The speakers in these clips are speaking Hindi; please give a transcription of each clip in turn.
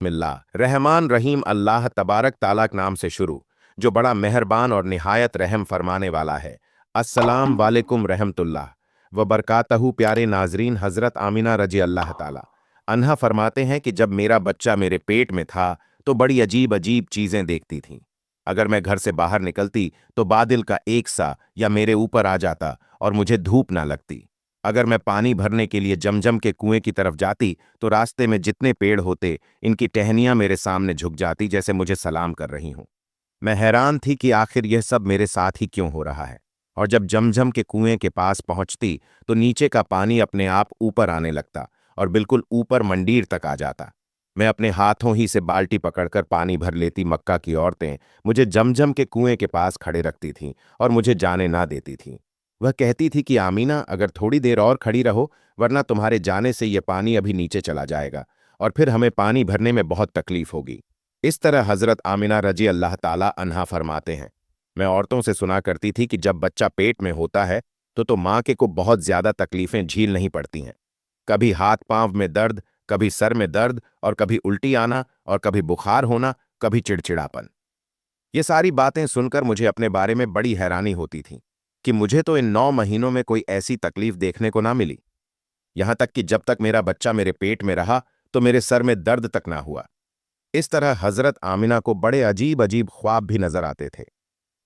बिस्मिल्लाह रहमान रहीम अल्लाह तबारक ताला के नाम से शुरू, जो बड़ा मेहरबान और निहायत रहम फरमाने वाला है। अस्सलाम वालेकुम रहमतुल्लाह व बरकातहू। प्यारे नाजरीन, हज़रत आमिना रजी अल्लाह ताला अन्हा फरमाते हैं कि जब मेरा बच्चा मेरे पेट में था तो बड़ी अजीब अजीब चीज़ें देखती थीं। अगर मैं घर से बाहर निकलती तो बादल का एक सा या मेरे ऊपर आ जाता और मुझे धूप ना लगती। अगर मैं पानी भरने के लिए जमजम के कुएं की तरफ जाती तो रास्ते में जितने पेड़ होते, इनकी टहनियां मेरे सामने झुक जाती जैसे मुझे सलाम कर रही हूं। मैं हैरान थी कि आखिर यह सब मेरे साथ ही क्यों हो रहा है। और जब जमजम के कुएं के पास पहुंचती तो नीचे का पानी अपने आप ऊपर आने लगता और बिल्कुल ऊपर मंडीर तक आ जाता। मैं अपने हाथों ही से बाल्टी पकड़कर पानी भर लेती। मक्का की औरतें मुझे जमजम के कुएं के पास खड़े रखती थीं और मुझे जाने ना देती थीं। वह कहती थी कि आमीना, अगर थोड़ी देर और खड़ी रहो, वरना तुम्हारे जाने से यह पानी अभी नीचे चला जाएगा और फिर हमें पानी भरने में बहुत तकलीफ होगी। इस तरह हजरत आमिना रजी अल्लाह ताला अन्हा फरमाते हैं, मैं औरतों से सुना करती थी कि जब बच्चा पेट में होता है तो माँ के को बहुत ज्यादा तकलीफें झील नहीं पड़ती हैं। कभी हाथ पांव में दर्द, कभी सर में दर्द और कभी उल्टी आना और कभी बुखार होना, कभी चिड़चिड़ापन। ये सारी बातें सुनकर मुझे अपने बारे में बड़ी हैरानी होती थी कि मुझे तो इन 9 महीनों में कोई ऐसी तकलीफ देखने को ना मिली। यहां तक कि जब तक मेरा बच्चा मेरे पेट में रहा तो मेरे सर में दर्द तक ना हुआ। इस तरह हजरत आमिना को बड़े अजीब अजीब ख्वाब भी नजर आते थे।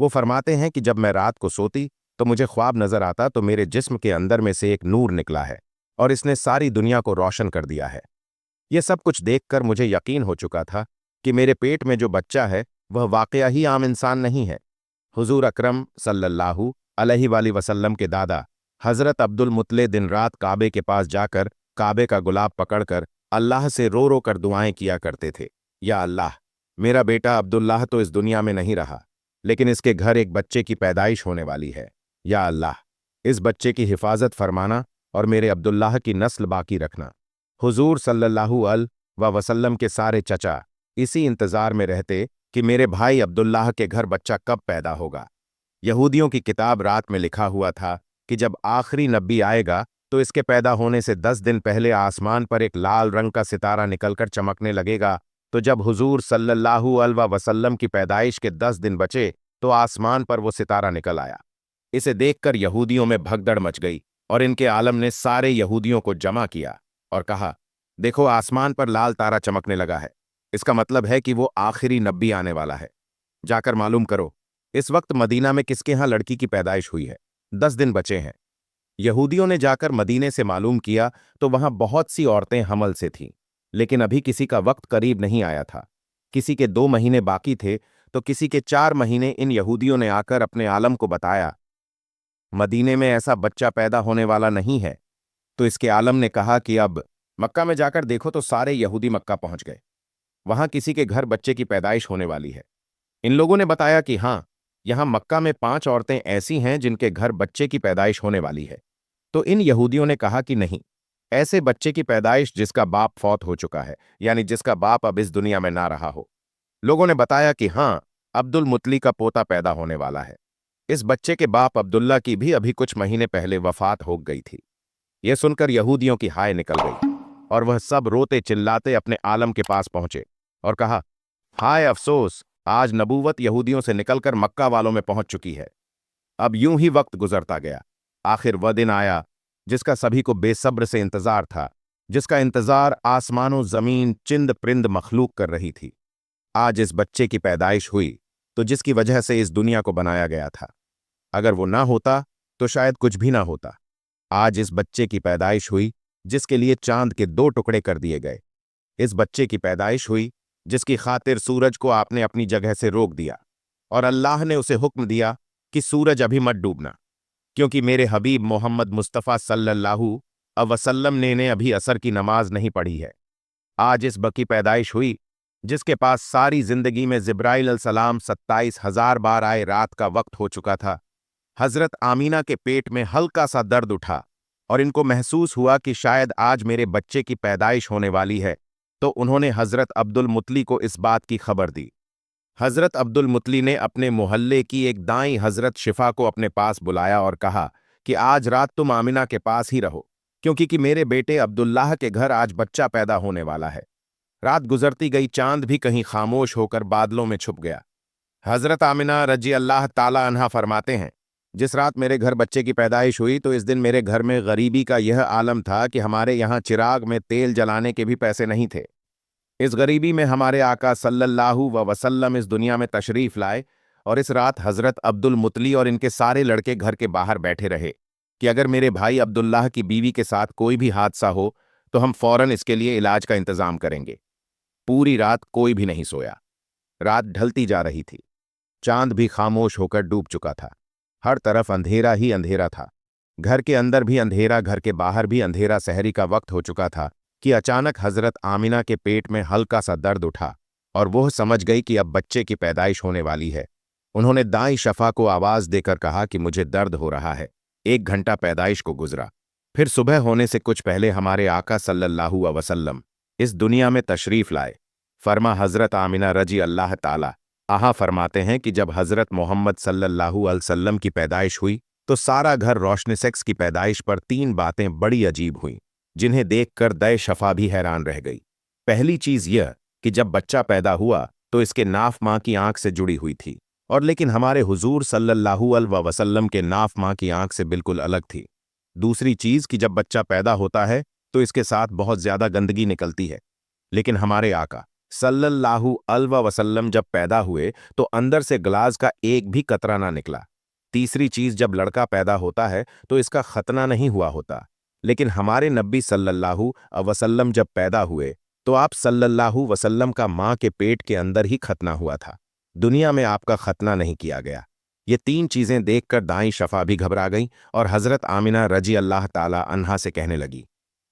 वो फरमाते हैं कि जब मैं रात को सोती तो मुझे ख्वाब नजर आता तो मेरे जिस्म के अंदर में से एक नूर निकला है और इसने सारी दुनिया को रोशन कर दिया है। यह सब कुछ देखकर मुझे यकीन हो चुका था कि मेरे पेट में जो बच्चा है वह वाकया ही आम इंसान नहीं है। हुजूर अकरम सल्लल्लाहु अलैहि वसल्लम के दादा हजरत अब्दुल मुतले दिन रात काबे के पास जाकर काबे का गुलाब पकड़कर अल्लाह से रो रो कर दुआएं किया करते थे, या अल्लाह, मेरा बेटा अब्दुल्लाह तो इस दुनिया में नहीं रहा, लेकिन इसके घर एक बच्चे की पैदाइश होने वाली है। या अल्लाह, इस बच्चे की हिफाजत फरमाना और मेरे अब्दुल्लाह की नस्ल बाकी रखना। हुजूर सल्लल्लाहु अलैहि वसल्लम के सारे चचा इसी इंतजार में रहते कि मेरे भाई अब्दुल्लाह के घर बच्चा कब पैदा होगा। यहूदियों की किताब रात में लिखा हुआ था कि जब आखिरी नबी आएगा तो इसके पैदा होने से 10 दिन पहले आसमान पर एक लाल रंग का सितारा निकलकर चमकने लगेगा। तो जब हुजूर सल्लल्लाहु अलैहि वसल्लम की पैदाइश के 10 दिन बचे तो आसमान पर वो सितारा निकल आया। इसे देखकर यहूदियों में भगदड़ मच गई और इनके आलम ने सारे यहूदियों को जमा किया और कहा, देखो, आसमान पर लाल तारा चमकने लगा है। इसका मतलब है कि वो आखिरी नबी आने वाला है। जाकर मालूम करो इस वक्त मदीना में किसके यहां लड़की की पैदाइश हुई है। 10 दिन बचे हैं। यहूदियों ने जाकर मदीने से मालूम किया तो वहां बहुत सी औरतें हमल से थीं, लेकिन अभी किसी का वक्त करीब नहीं आया था। किसी के 2 महीने बाकी थे तो किसी के 4 महीने। इन यहूदियों ने आकर अपने आलम को बताया, मदीने में ऐसा बच्चा पैदा होने वाला नहीं है। तो इसके आलम ने कहा कि अब मक्का में जाकर देखो। तो सारे यहूदी मक्का पहुंच गए। वहां किसी के घर बच्चे की पैदाइश होने वाली है। इन लोगों ने बताया कि हां, यहां मक्का में 5 औरतें ऐसी हैं जिनके घर बच्चे की पैदाइश होने वाली है। तो इन यहूदियों ने कहा कि नहीं, ऐसे बच्चे की पैदाइश जिसका बाप फौत हो चुका है, यानी जिसका बाप अब इस दुनिया में ना रहा हो। लोगों ने बताया कि हां, अब्दुल मुतली का पोता पैदा होने वाला है। इस बच्चे के बाप अब्दुल्ला की भी अभी कुछ महीने पहले वफात हो गई थी। यह सुनकर यहूदियों की हाय निकल गई और वह सब रोते चिल्लाते अपने आलम के पास पहुंचे और कहा, हाय अफसोस, आज नबूवत यहूदियों से निकलकर मक्का वालों में पहुंच चुकी है। अब यूं ही वक्त गुजरता गया। आखिर वह दिन आया जिसका सभी को बेसब्र से इंतजार था, जिसका इंतजार आसमानों जमीन चिंद प्रिंद मखलूक कर रही थी। आज इस बच्चे की पैदाइश हुई तो जिसकी वजह से इस दुनिया को बनाया गया था। अगर वो ना होता तो शायद कुछ भी ना होता। आज इस बच्चे की पैदाइश हुई जिसके लिए चांद के 2 टुकड़े कर दिए गए। इस बच्चे की पैदाइश हुई जिसकी खातिर सूरज को आपने अपनी जगह से रोक दिया और अल्लाह ने उसे हुक्म दिया कि सूरज अभी मत डूबना, क्योंकि मेरे हबीब मोहम्मद मुस्तफ़ा सल्लल्लाहु अलैहि वसल्लम ने इन्हें अभी असर की नमाज नहीं पढ़ी है। आज इस बकी पैदाइश हुई जिसके पास सारी जिंदगी में जिब्राइल अलैहिस्सलाम 27,000 बार आए रात का वक्त हो चुका था। हजरत आमीना के पेट में हल्का सा दर्द उठा और इनको महसूस हुआ कि शायद आज मेरे बच्चे की पैदाइश होने वाली है। तो उन्होंने हजरत अब्दुल मुतली को इस बात की खबर दी। हजरत अब्दुल मुतली ने अपने मोहल्ले की एक दाई हजरत शिफा को अपने पास बुलाया और कहा कि आज रात तुम आमिना के पास ही रहो, क्योंकि मेरे बेटे अब्दुल्लाह के घर आज बच्चा पैदा होने वाला है। रात गुजरती गई, चांद भी कहीं खामोश होकर बादलों में छुप गया। हजरत आमिना रजी अल्लाह ताला अन्हा फरमाते हैं, जिस रात मेरे घर बच्चे की पैदाइश हुई तो इस दिन मेरे घर में गरीबी का यह आलम था कि हमारे यहाँ चिराग में तेल जलाने के भी पैसे नहीं थे। इस गरीबी में हमारे आका सल्लल्लाहु व वसल्लम इस दुनिया में तशरीफ लाए और इस रात हजरत अब्दुल मुतली और इनके सारे लड़के घर के बाहर बैठे रहे कि अगर मेरे भाई अब्दुल्लाह की बीवी के साथ कोई भी हादसा हो तो हम फौरन इसके लिए इलाज का इंतजाम करेंगे। पूरी रात कोई भी नहीं सोया। रात ढलती जा रही थी। चांद भी खामोश होकर डूब चुका था। हर तरफ अंधेरा ही अंधेरा था। घर के अंदर भी अंधेरा, घर के बाहर भी अंधेरा। सहरी का वक्त हो चुका था कि अचानक हजरत आमिना के पेट में हल्का सा दर्द उठा और वह समझ गई कि अब बच्चे की पैदाइश होने वाली है। उन्होंने दाई शफा को आवाज देकर कहा कि मुझे दर्द हो रहा है। 1 घंटा पैदाइश को गुजरा। फिर सुबह होने से कुछ पहले हमारे आका सल्लल्लाहु अलैहि वसल्लम इस दुनिया में तशरीफ लाए। फरमा हजरत आमिना रजी अल्लाह ताला आहा फरमाते हैं कि जब हजरत मोहम्मद सल्लल्लाहु अलैहि वसल्लम की पैदाइश हुई तो सारा घर रोशनी। सेक्स की पैदाइश पर 3 बातें बड़ी अजीब हुईं, जिन्हें देखकर दै शफा भी हैरान रह गई। पहली चीज यह कि जब बच्चा पैदा हुआ तो इसके नाफ मां की आंख से जुड़ी हुई थी, और लेकिन हमारे हुजूर सल्लल्लाहु अलैहि वसल्लम के नाफ मां की आंख से बिल्कुल अलग थी। दूसरी चीज कि जब बच्चा पैदा होता है तो इसके साथ बहुत ज्यादा गंदगी निकलती है, लेकिन हमारे आका सल्लल्लाहु अलैहि वसल्लम जब पैदा हुए तो अंदर से ग्लास का एक भी कतरा ना निकला। तीसरी चीज, जब लड़का पैदा होता है तो इसका खतना नहीं हुआ होता, लेकिन हमारे नबी सल्लल्लाहु अलैहि वसल्लम जब पैदा हुए तो आप सल्लल्लाहु अलैहि वसल्लम का मां के पेट के अंदर ही खतना हुआ था। दुनिया में आपका खतना नहीं किया गया। ये 3 चीजें देखकर दाई शफा भी घबरा गई और हजरत आमिना रजी अल्लाह ताला अन्हा से कहने लगी,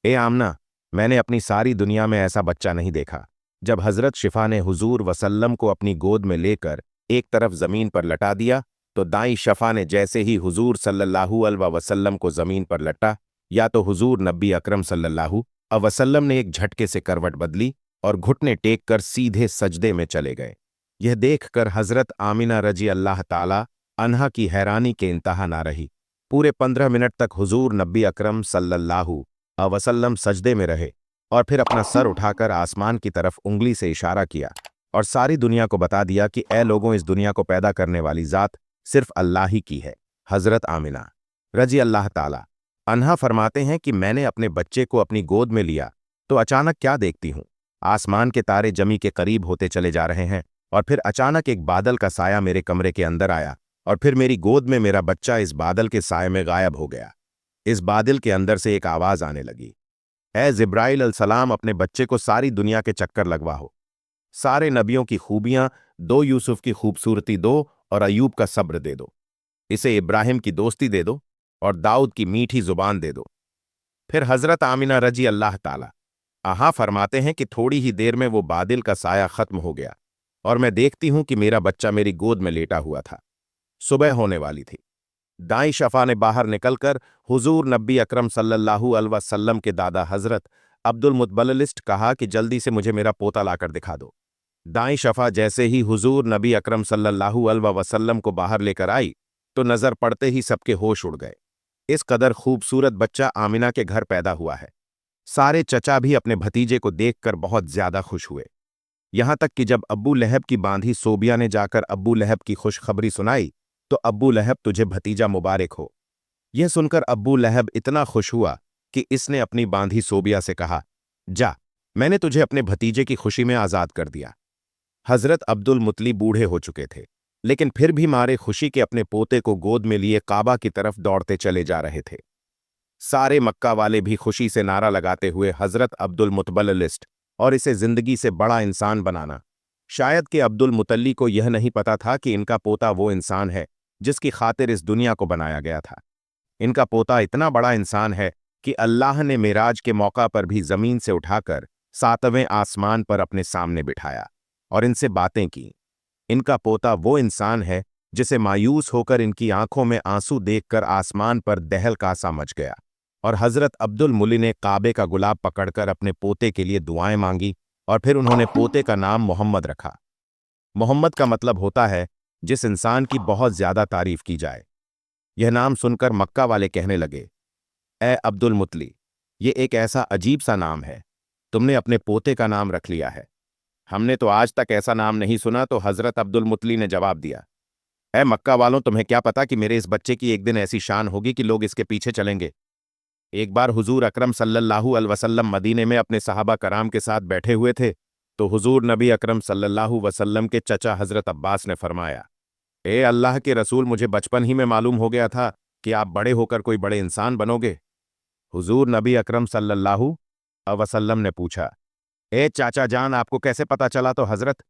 ए आमना, मैंने अपनी सारी दुनिया में ऐसा बच्चा नहीं देखा। जब हजरत शिफा ने हुजूर वसल्लम को अपनी गोद में लेकर एक तरफ जमीन पर लटा दिया तो दाई शफा ने जैसे ही हुजूर सल्लल्लाहु अलैहि वसल्लम को जमीन पर लटा, या तो हुजूर नबी अकरम सल्लल्लाहु अलैहि वसल्लम ने एक झटके से करवट बदली और घुटने टेक कर सीधे सजदे में चले गए। यह देखकर हजरत आमिना रजी अल्लाह ताला अन्हा की हैरानी के इंतहा ना रही। पूरे 15 मिनट तक हुजूर नबी अकरम सल्लल्लाहु अलैहि वसल्लम सजदे में रहे और फिर अपना सर उठाकर आसमान की तरफ उंगली से इशारा किया और सारी दुनिया को बता दिया कि ए लोगों, इस दुनिया को पैदा करने वाली जात सिर्फ अल्लाह ही की है। हजरत आमिना रजी अल्लाह ताला अन्हा फरमाते हैं कि मैंने अपने बच्चे को अपनी गोद में लिया तो अचानक क्या देखती हूं, आसमान के तारे जमी के करीब होते चले जा रहे हैं और फिर अचानक एक बादल का साया मेरे कमरे के अंदर आया और फिर मेरी गोद में मेरा बच्चा इस बादल के साये में गायब हो गया। इस बादल के अंदर से एक आवाज आने लगी, ए जिब्राइल अलसलाम, अपने बच्चे को सारी दुनिया के चक्कर लगवाओ, सारे नबियों की खूबियां दो, यूसुफ की खूबसूरती दो और अयूब का सब्र दे दो, इसे इब्राहिम की दोस्ती दे दो और दाऊद की मीठी जुबान दे दो। फिर हजरत आमिना रजी अल्लाह ताला आहा फरमाते हैं कि थोड़ी ही देर में वो बादल का साया खत्म हो गया और मैं देखती हूं कि मेरा बच्चा मेरी गोद में लेटा हुआ था। सुबह होने वाली थी। दाई शफा ने बाहर निकलकर हुजूर नबी अकरम सल्लल्लाहु अलैहि वसल्लम के दादा हजरत अब्दुल मुतबलिस्ट कहा कि जल्दी से मुझे मेरा पोता लाकर दिखा दो। दाई शफा जैसे ही हुजूर नबी अकरम सल्लल्लाहु अलैहि वसल्लम को बाहर लेकर आई तो नजर पड़ते ही सबके होश उड़ गए। इस कदर खूबसूरत बच्चा आमिना के घर पैदा हुआ है। सारे चचा भी अपने भतीजे को देखकर बहुत ज्यादा खुश हुए। यहां तक कि जब अब्बू लहब की बांधी सोबिया ने जाकर अब्बू लहब की खुशखबरी सुनाई तो अब्बू लहब, तुझे भतीजा मुबारक हो। यह सुनकर अब्बू लहब इतना खुश हुआ कि इसने अपनी बांधी सोबिया से कहा, जा, मैंने तुझे अपने भतीजे की खुशी में आजाद कर दिया। हजरत अब्दुल मुतली बूढ़े हो चुके थे, लेकिन फिर भी मारे खुशी के अपने पोते को गोद में लिए काबा की तरफ दौड़ते चले जा रहे थे। सारे मक्का वाले भी खुशी से नारा लगाते हुए हजरत अब्दुल मुतबलिस्ट और इसे जिंदगी से बड़ा इंसान बनाना। शायद कि अब्दुल मुतल्ली को यह नहीं पता था कि इनका पोता वो इंसान है जिसकी खातिर इस दुनिया को बनाया गया था। इनका पोता इतना बड़ा इंसान है कि अल्लाह ने मेराज के मौका पर भी जमीन से उठाकर 7वें आसमान पर अपने सामने बिठाया और इनसे बातें की। इनका पोता वो इंसान है जिसे मायूस होकर इनकी आंखों में आंसू देखकर आसमान पर दहलका सा मच गया और हजरत अब्दुल मुली ने काबे का गुलाब पकड़कर अपने पोते के लिए दुआएं मांगी और फिर उन्होंने पोते का नाम मोहम्मद रखा। मोहम्मद का मतलब होता है जिस इंसान की बहुत ज्यादा तारीफ की जाए। यह नाम सुनकर मक्का वाले कहने लगे, ए अब्दुल मुतली, ये एक ऐसा अजीब सा नाम है। तुमने अपने पोते का नाम रख लिया है। हमने तो आज तक ऐसा नाम नहीं सुना। तो हजरत अब्दुल मुतली ने जवाब दिया, ऐ मक्का वालों, तुम्हें क्या पता कि मेरे इस बच्चे की एक दिन ऐसी शान होगी कि लोग इसके पीछे चलेंगे। एक बार हुजूर अकरम सल्लल्लाहु अलैहि वसल्लम मदीने में अपने सहाबा कराम के साथ बैठे हुए थे, तो हुजूर नबी अकरम सल्लल्लाहु अलैहि वसल्लम के चचा हजरत अब्बास ने फरमाया, ए अल्लाह के रसूल, मुझे बचपन ही में मालूम हो गया था कि आप बड़े होकर कोई बड़े इंसान बनोगे। हुजूर नबी अकरम सल्लल्लाहु अलैहि वसल्लम ने पूछा, ए चाचा जान, आपको कैसे पता चला? तो हजरत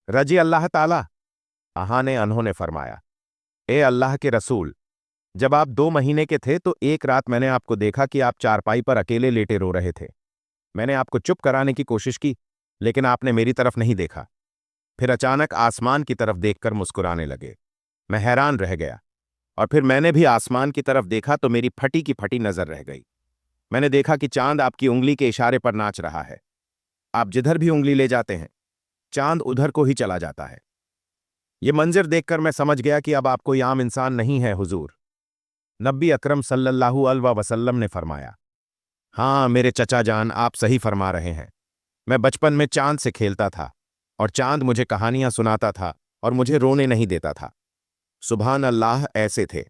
रजी अल्लाह ताला अहा ने उन्होंने फरमाया, ए अल्लाह के रसूल, जब आप 2 महीने के थे तो एक रात मैंने आपको देखा कि आप चारपाई पर अकेले लेटे रो रहे थे। मैंने आपको चुप कराने की कोशिश की, लेकिन आपने मेरी तरफ नहीं देखा। फिर अचानक आसमान की तरफ देखकर मुस्कुराने लगे। मैं हैरान रह गया, और फिर मैंने भी आसमान की तरफ देखा तो मेरी फटी की फटी नजर रह गई। मैंने देखा कि चांद आपकी उंगली के इशारे पर नाच रहा है। आप जिधर भी उंगली ले जाते हैं, चांद उधर को ही चला जाता है। ये मंजर देखकर मैं समझ गया कि अब आप कोई आम इंसान नहीं है हुजूर। नबी अकरम सल्लल्लाहु अलैहि वसल्लम ने फरमाया, हाँ मेरे चचा जान, आप सही फरमा रहे हैं। मैं बचपन में चांद से खेलता था, और चांद मुझे कहानियां सुनाता था और मुझे रोने नहीं देता था। सुभान अल्लाह, ऐसे थे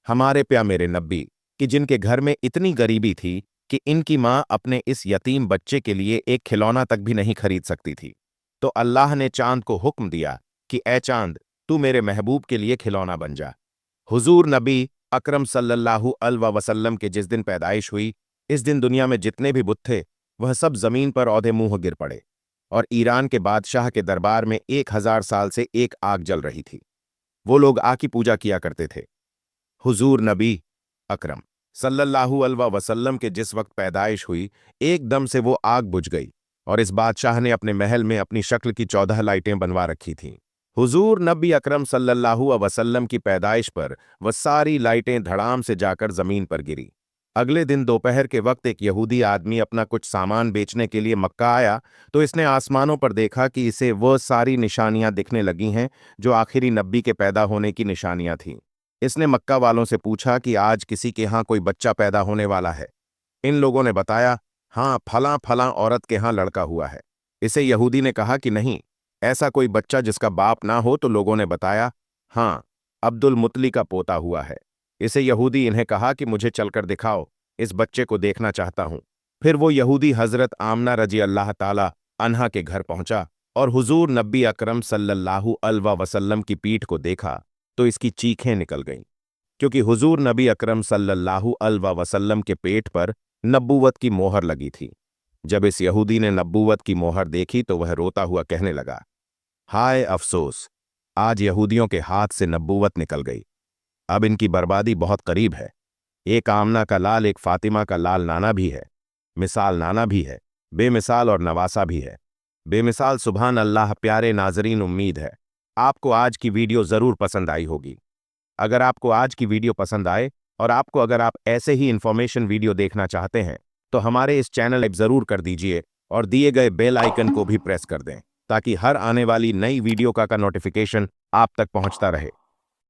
हमारे प्या मेरे नब्बी कि जिनके घर में इतनी गरीबी थी कि इनकी मां अपने इस यतीम बच्चे के लिए एक खिलौना तक भी नहीं खरीद सकती थी। तो अल्लाह ने चांद को हुक्म दिया कि ए चांद, तू मेरे महबूब के लिए खिलौना बन जा। हुजूर नबी अकरम सल्लल्लाहु अलैहि वसल्लम के जिस दिन पैदाइश हुई, इस दिन दुनिया में जितने भी बुत थे वह सब जमीन पर औधे मुंह गिर पड़े, और ईरान के बादशाह के दरबार में 1000 साल से एक आग जल रही थी। वो लोग आग की पूजा किया करते थे। हुजूर नबी अकरम सल्लल्लाहु अलैहि वसल्लम के जिस वक्त पैदाइश हुई, एकदम से वो आग बुझ गई, और इस बादशाह ने अपने महल में अपनी शक्ल की 14 लाइटें बनवा रखी थीं। हुजूर नबी अकरम सल्लल्लाहु अलैहि वसल्लम की पैदाइश पर वह सारी लाइटें धड़ाम से जाकर जमीन पर गिरी। अगले दिन दोपहर के वक्त एक यहूदी आदमी अपना कुछ सामान बेचने के लिए मक्का आया, तो इसने आसमानों पर देखा कि इसे वह सारी निशानियां दिखने लगी हैं जो आखिरी नब्बी के पैदा होने की निशानियां थीं। इसने मक्का वालों से पूछा कि आज किसी के यहाँ कोई बच्चा पैदा होने वाला है। इन लोगों ने बताया, हाँ फलां फलां औरत के यहाँ लड़का हुआ है। इसे यहूदी ने कहा कि नहीं, ऐसा कोई बच्चा जिसका बाप ना हो। तो लोगों ने बताया, हाँ अब्दुल मुतली का पोता हुआ है। इसे यहूदी इन्हें कहा कि मुझे चलकर दिखाओ, इस बच्चे को देखना चाहता हूं। फिर वो यहूदी हजरत आमना रजी अल्लाह ताला अन्हा के घर पहुंचा और हुजूर नबी अकरम सल्लल्लाहु अलैहि वसल्लम की पीठ को देखा तो इसकी चीखें निकल गईं, क्योंकि हुजूर नबी अकरम सल्लल्लाहु अलैहि वसल्लम के पेट पर नब्बुवत की मोहर लगी थी। जब इस यहूदी ने नब्बुवत की मोहर देखी तो वह रोता हुआ कहने लगा, हाय अफसोस, आज यहूदियों के हाथ से नब्बुवत निकल गई। अब इनकी बर्बादी बहुत करीब है। एक आमना का लाल, एक फातिमा का लाल नाना भी है, मिसाल नाना भी है, बेमिसाल और नवासा भी है। बेमिसाल सुभान अल्लाह। प्यारे नाजरीन, उम्मीद है आपको आज की वीडियो जरूर पसंद आई होगी। अगर आपको आज की वीडियो पसंद आए और आपको अगर आप ऐसे ही इंफॉर्मेशन वीडियो देखना चाहते हैं तो हमारे इस चैनल को जरूर कर दीजिए और दिए गए बेल आइकन को भी प्रेस कर दें ताकि हर आने वाली नई वीडियो का नोटिफिकेशन आप तक पहुंचता रहे।